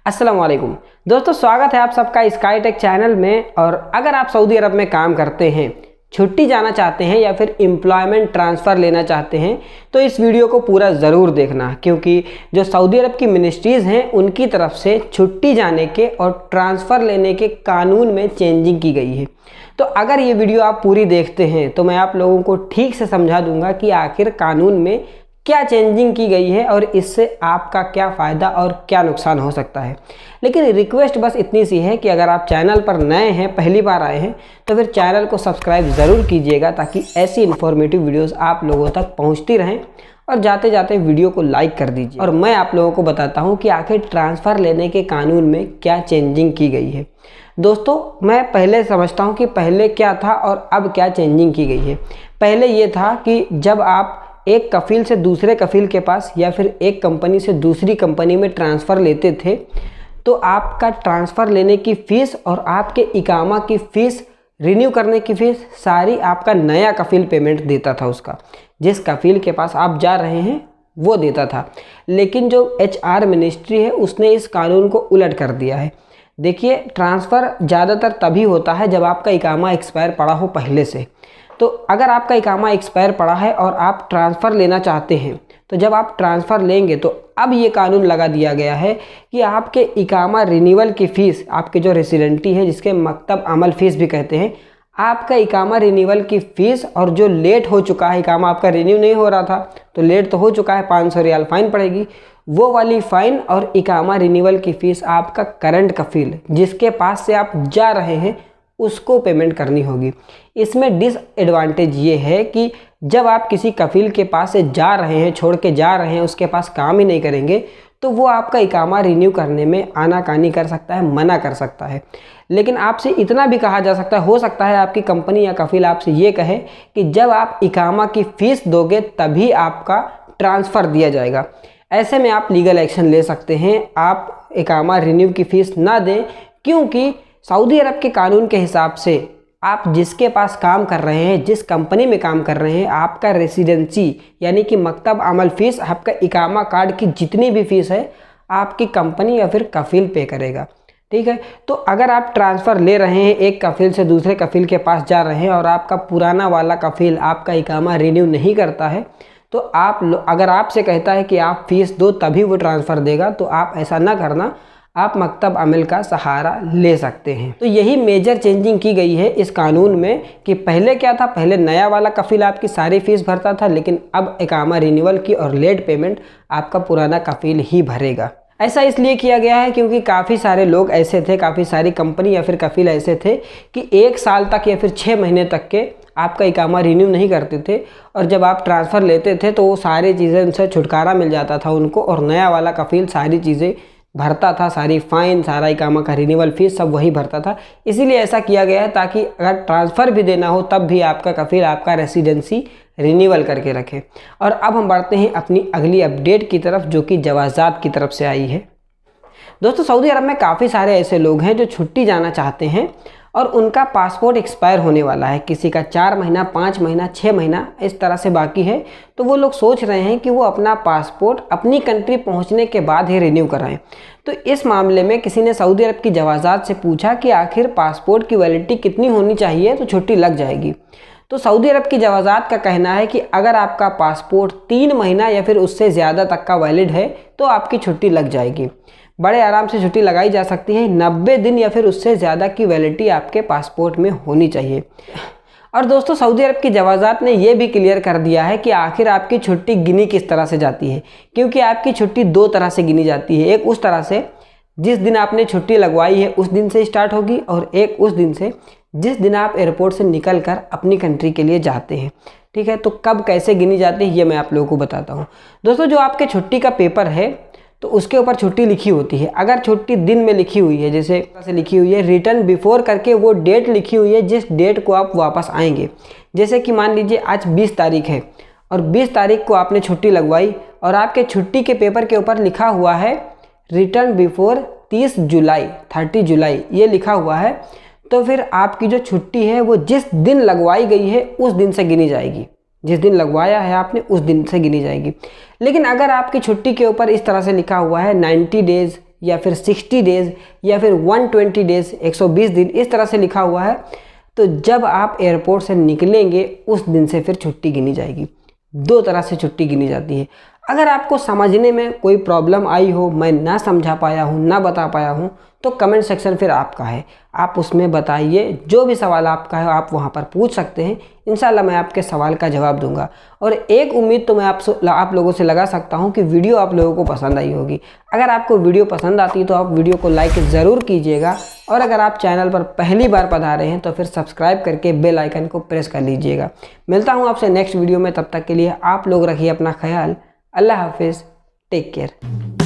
अस्सलाम वालेकुम दोस्तों, स्वागत है आप सबका स्काई टेक चैनल में। और अगर आप सऊदी अरब में काम करते हैं, छुट्टी जाना चाहते हैं या फिर एम्प्लॉयमेंट ट्रांसफ़र लेना चाहते हैं तो इस वीडियो को पूरा ज़रूर देखना, क्योंकि जो सऊदी अरब की मिनिस्ट्रीज़ हैं उनकी तरफ से छुट्टी जाने के और ट्रांसफ़र लेने के कानून में चेंजिंग की गई है। तो अगर ये वीडियो आप पूरी देखते हैं तो मैं आप लोगों को ठीक से समझा दूंगा कि आखिर कानून में क्या चेंजिंग की गई है और इससे आपका क्या फ़ायदा और क्या नुकसान हो सकता है। लेकिन रिक्वेस्ट बस इतनी सी है कि अगर आप चैनल पर नए हैं, पहली बार आए हैं, तो फिर चैनल को सब्सक्राइब ज़रूर कीजिएगा ताकि ऐसी इन्फॉर्मेटिव वीडियोस आप लोगों तक पहुंचती रहें। और जाते जाते वीडियो को लाइक कर दीजिए। और मैं आप लोगों को बताता हूँ कि आखिर ट्रांसफ़र लेने के कानून में क्या चेंजिंग की गई है। दोस्तों, मैं पहले समझता हूँ कि पहले क्या था और अब क्या चेंजिंग की गई है। पहले ये था कि जब आप एक कफ़ील से दूसरे कफ़ील के पास या फिर एक कंपनी से दूसरी कंपनी में ट्रांसफ़र लेते थे तो आपका ट्रांसफ़र लेने की फ़ीस और आपके इकामा की फ़ीस, रिन्यू करने की फ़ीस सारी आपका नया कफ़ील पेमेंट देता था। उसका जिस कफ़ील के पास आप जा रहे हैं वो देता था। लेकिन जो HR मिनिस्ट्री है उसने इस कानून को उलट कर दिया है। देखिए, ट्रांसफ़र ज़्यादातर तभी होता है जब आपका इकामा एक्सपायर पड़ा हो पहले से। तो अगर आपका इकामा एक्सपायर पड़ा है और आप ट्रांसफ़र लेना चाहते हैं तो जब आप ट्रांसफ़र लेंगे तो अब ये कानून लगा दिया गया है कि आपके इकामा रिन्यूअल की फ़ीस, आपके जो रेसिडेंटी है जिसके मकतब अमल फ़ीस भी कहते हैं, आपका इकामा रिन्यूअल की फ़ीस और जो लेट हो चुका है, इकामा आपका रिन्यू नहीं हो रहा था तो लेट तो हो चुका है, 500 रियाल फ़ाइन पड़ेगी। वो वाली फ़ाइन और इकामा रिन्यूअल की फ़ीस आपका करंट कफ़ील जिसके पास से आप जा रहे हैं उसको पेमेंट करनी होगी। इसमें डिसएडवांटेज ये है कि जब आप किसी कफ़ील के पास से जा रहे हैं, छोड़ के जा रहे हैं, उसके पास काम ही नहीं करेंगे तो वो आपका इकामा रिन्यू करने में आनाकानी कर सकता है, मना कर सकता है। लेकिन आपसे इतना भी कहा जा सकता है, हो सकता है आपकी कंपनी या कफ़ील आपसे ये कहे कि जब आप इकामा की फ़ीस दोगे तभी आपका ट्रांसफ़र दिया जाएगा। ऐसे में आप लीगल एक्शन ले सकते हैं। आप इकामा रिन्यू की फ़ीस ना दें, क्योंकि सऊदी अरब के कानून के हिसाब से आप जिसके पास काम कर रहे हैं, जिस कंपनी में काम कर रहे हैं, आपका रेसिडेंसी यानी कि मकतब अमल फ़ीस, आपका इकामा कार्ड की जितनी भी फ़ीस है आपकी कंपनी या फिर कफ़ील पे करेगा। ठीक है, तो अगर आप ट्रांसफ़र ले रहे हैं, एक कफ़ील से दूसरे कफ़ील के पास जा रहे हैं और आपका पुराना वाला कफ़ील आपका इकामा रिन्यू नहीं करता है तो अगर आपसे कहता है कि आप फ़ीस दो तभी वो ट्रांसफ़र देगा तो आप ऐसा ना करना, आप मकतब अमल का सहारा ले सकते हैं। तो यही मेजर चेंजिंग की गई है इस कानून में कि पहले क्या था, पहले नया वाला कफ़ील आपकी सारी फ़ीस भरता था, लेकिन अब इकामा रिन्यूअल की और लेट पेमेंट आपका पुराना कफ़ील ही भरेगा। ऐसा इसलिए किया गया है क्योंकि काफ़ी सारे लोग ऐसे थे, काफ़ी सारी कंपनी या फिर कफ़ील ऐसे थे कि 1 साल तक या फिर 6 महीने तक के आपका इकामा रिन्यू नहीं करते थे और जब आप ट्रांसफ़र लेते थे तो वो सारी चीज़ें उनसे छुटकारा मिल जाता था उनको, और नया वाला कफ़ील सारी चीज़ें भरता था, सारी फ़ाइन, सारा इकामा का रिन्यूअल फ़ीस सब वही भरता था। इसीलिए ऐसा किया गया है ताकि अगर ट्रांसफ़र भी देना हो तब भी आपका कफ़ील आपका रेसिडेंसी रिन्यूअल करके रखे। और अब हम बढ़ते हैं अपनी अगली अपडेट की तरफ जो कि जवाज़ात की तरफ से आई है। दोस्तों, सऊदी अरब में काफ़ी सारे ऐसे लोग हैं जो छुट्टी जाना चाहते हैं और उनका पासपोर्ट एक्सपायर होने वाला है। किसी का 4 महीना, 5 महीना, 6 महीना इस तरह से बाकी है, तो वो लोग सोच रहे हैं कि वो अपना पासपोर्ट अपनी कंट्री पहुंचने के बाद ही रिन्यू कराएं। तो इस मामले में किसी ने सऊदी अरब की जवाज़ात से पूछा कि आखिर पासपोर्ट की वैलिडिटी कितनी होनी चाहिए तो छुट्टी लग जाएगी। तो सऊदी अरब की जवाज़ात का कहना है कि अगर आपका पासपोर्ट 3 महीना या फिर उससे ज़्यादा तक का वैलिड है तो आपकी छुट्टी लग जाएगी। बड़े आराम से छुट्टी लगाई जा सकती है। 90 दिन या फिर उससे ज़्यादा की वैलिडिटी आपके पासपोर्ट में होनी चाहिए। और दोस्तों, सऊदी अरब की जवाज़ात ने यह भी क्लियर कर दिया है कि आखिर आपकी छुट्टी गिनी किस तरह से जाती है, क्योंकि आपकी छुट्टी 2 तरह से गिनी जाती है। एक उस तरह से जिस दिन आपने छुट्टी लगवाई है उस दिन से स्टार्ट होगी, और एक उस दिन से जिस दिन आप एयरपोर्ट से निकल कर अपनी कंट्री के लिए जाते हैं। ठीक है, तो कब कैसे गिनी जाती है ये मैं आप लोगों को बताता हूँ। दोस्तों, जो आपके छुट्टी का पेपर है तो उसके ऊपर छुट्टी लिखी होती है। अगर छुट्टी दिन में लिखी हुई है, जैसे लिखी हुई है रिटर्न बिफोर करके, वो डेट लिखी हुई है जिस डेट को आप वापस आएंगे। जैसे कि मान लीजिए आज 20 तारीख है और 20 तारीख को आपने छुट्टी लगवाई और आपके छुट्टी के पेपर के ऊपर लिखा हुआ है रिटर्न बिफोर 30 जुलाई, 30 जुलाई ये लिखा हुआ है, तो फिर आपकी जो छुट्टी है वो जिस दिन लगवाई गई है उस दिन से गिनी जाएगी। जिस दिन लगवाया है आपने उस दिन से गिनी जाएगी। लेकिन अगर आपकी छुट्टी के ऊपर इस तरह से लिखा हुआ है 90 डेज़ या फिर 60 डेज़ या फिर 120 डेज़ 120 दिन इस तरह से लिखा हुआ है। तो जब आप एयरपोर्ट से निकलेंगे उस दिन से फिर छुट्टी गिनी जाएगी। 2 तरह से छुट्टी गिनी जाती है। अगर आपको समझने में कोई प्रॉब्लम आई हो, मैं ना समझा पाया हूँ, ना बता पाया हूँ, तो कमेंट सेक्शन फिर आपका है, आप उसमें बताइए। जो भी सवाल आपका है आप वहाँ पर पूछ सकते हैं, इंशाल्लाह मैं आपके सवाल का जवाब दूंगा। और एक उम्मीद तो मैं आप लोगों से लगा सकता हूँ कि वीडियो आप लोगों को पसंद आई होगी। अगर आपको वीडियो पसंद आती है तो आप वीडियो को लाइक ज़रूर कीजिएगा, और अगर आप चैनल पर पहली बार पधारे हैं तो फिर सब्सक्राइब करके बेल आइकन को प्रेस कर लीजिएगा। मिलता हूँ आपसे नेक्स्ट वीडियो में, तब तक के लिए आप लोग रखिए अपना ख्याल। अल्लाह हाफिज़, टेक केयर।